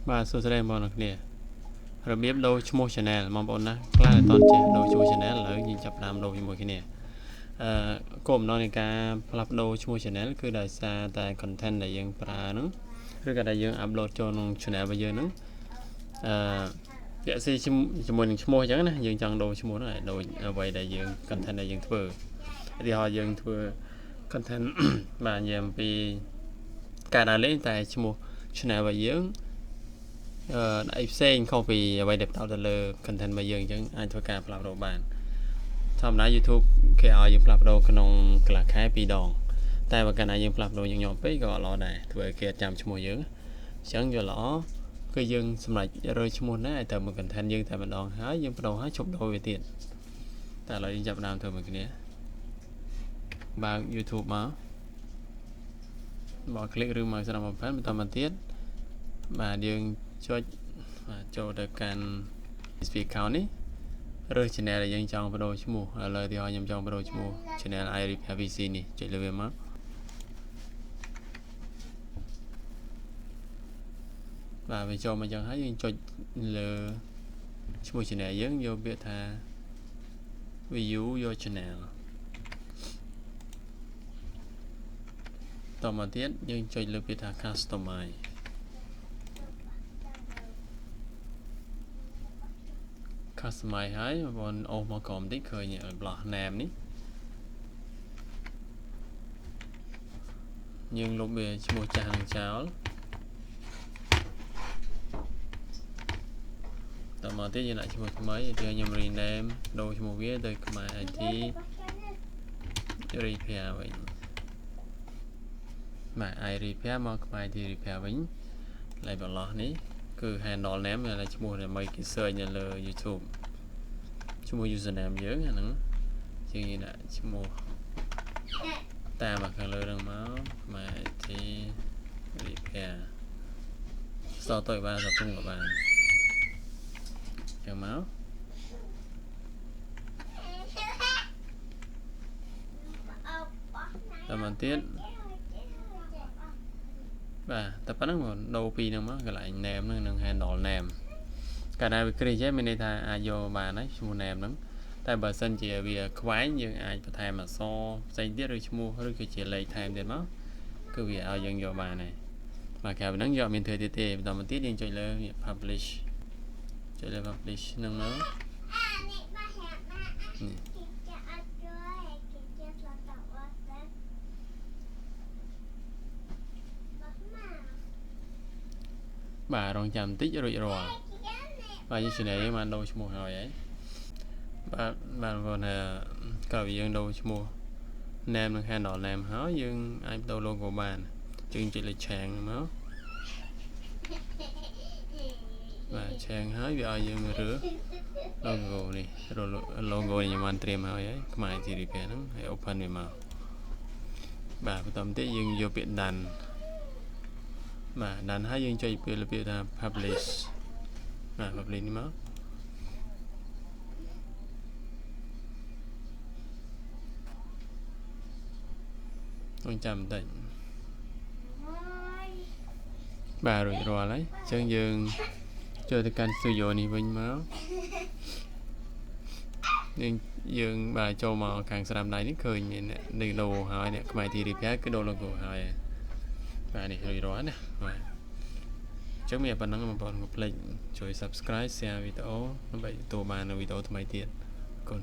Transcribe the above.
បាទសួស្តីបងប្អូនគ្នារបៀបដូរឈ្មោះ channel បងប្អូនណាខ្លះអត់តចេះដូរឈ្មោះ channel ឥឡូវយើងចាប់ផ្ដើមដូរជាមួយគ្នាគោលបំណងនៃការផ្លាស់ប្ដូរឈ្មោះ channel គឺដោយសារតែ content ដែលយើងប្រើហ្នឹងឬក៏ដែលយើង upload ចូលក្នុង channel របស់យើងហ្នឹងពាក់ស៊ីជាមួយនឹងឈ្មោះអញ្ចឹងណាយើងចង់ដូរឈ្មោះហ្នឹងឲ្យដូចអ្វីដែលយើង content ដែលយើងធ្វើឧទាហរណ៍យើងធ្វើ content បាទនិយាយអំពីការដើរលេងតែឈ្មោះ channel របស់យើងដៃផ្សេងខុសពីអ្វីដែលផ្ដោតទៅលើ content របស់យើងអញ្ចឹងអាចធ្វើការផ្លាស់ប្ដូរបានធម្មតា YouTube គេឲ្យយើងផ្លាស់ប្ដូរក្នុងកន្លះខែ2ដងតែបើកាលណាយើងផ្លាស់ប្ដូរញឹកញាប់ពេកក៏អត់ល្អដែរធ្វើឲ្យគេចាំឈ្មោះយើងអញ្ចឹងយកល្អគឺយើងសម្រេចរើឈ្មោះណាឲ្យទៅមួយ content យើងតែម្ដងហើយយើងបដូរហើយជប់ដូរវាទៀតតែឥឡូវយើងចាប់ផ្ដើមធ្វើមួយគ្នាបើក YouTube មកបើคลิกឬមកស្ដាប់បំផានបន្តមកទៀតបាទយើងចុចចូលទៅកាន់ speak account នេះរើស channel ដែលយើងចង់បដូរឈ្មោះឥឡូវទីឲ្យខ្ញុំចង់បដូរឈ្មោះ channel iRepairVC នេះចុចលើវាមកបាទវាចូលមកចឹងហើយយើងចុចលើឈ្មោះ channel យើងយកពាក្យថា view your channel តមកទៀតយើងចុចលើពាក្យថា customize customize ហើយបងអូសមកក្រោមតិចឃើញ block name នេះយើងលុបវាឈ្មោះចាស់នឹងចោលតមកទៀតយើងដាក់ឈ្មោះថ្មីទីខ្ញុំ rename ដូរឈ្មោះវាទៅខ្មែរ IT repair វិញបាទ i repair មកខ្មែរ IT repair វិញហើយបន្លោះនេះគឺ handle name ដែលឈ្មោះដើម្បីគេ search នៅលើ YouTube ឈ្មោះ username យើងអាហ្នឹងយើងដាក់ឈ្មោះតាមមកខាងលើហ្នឹងមកខ្មែរ IT repair សតទៅបានសតុងក៏បានចឹងមកតាមមកទៀតបាទតែប៉ុណ្្នឹងបងដូរពីហ្នឹងមកកន្លែង name ហ្នឹងនិង handle name កាលណាវាគ្រីចេះមានន័យថាអាចយកបានហើយឈ្មោះ name ហ្នឹងតែបើសិនជាវាខ្វែងយើងអាចបន្ថែមអក្សរផ្សេងទៀតឬឈ្មោះឬក៏ជាលេខថែមទៀតមកគឺវាឲ្យយើងយកបានហើយបាទក្រៅពីហ្នឹងយកមានធ្វើទៀតទេបន្តមកទៀតយើងចុចលើ publish ចុចលើ publish ហ្នឹងមកបាទរងចាំបន្តិចរួចរាល់បាទយើង channel យើងបានដូរឈ្មោះហើយបាទបងប្អូនក្រោយពីយើងដូរឈ្មោះ name និង handle name ហើយយើងអាចដូរ logo បានយើងចុចលើឆាងមកបាទឆាងហើយវាឲ្យយើងរើស logo នេះ logo នេះខ្ញុំបានត្រៀមហើយខ្មែរ IT repair ហ្នឹងហើយ open វាមកបាទបន្តទៀតយើងយកពាក្យដាន់បាទដាន់ហើយយើងចុចពាក្យថា publish បាទ publish នេះមកខ្ញុំចាំបន្តិចបាទរួចរាល់ហើយអញ្ចឹងយើងចូលទៅកាន់ studio នេះវិញមកយើងបាទចូលមកខាងស្ដាំដៃនេះឃើញមាននេះដូរហើយអ្នកខ្មែរ IT repair គឺដូរ logo ហើយបាទនេះរួចរាល់ណាបាទអញ្ចឹងមានប៉ុណ្ណឹងបងប្អូនកុំភ្លេចជួយ subscribe share វីដេអូដើម្បីទទួលបាននូវវីដេអូថ្មីទៀតអរគុណ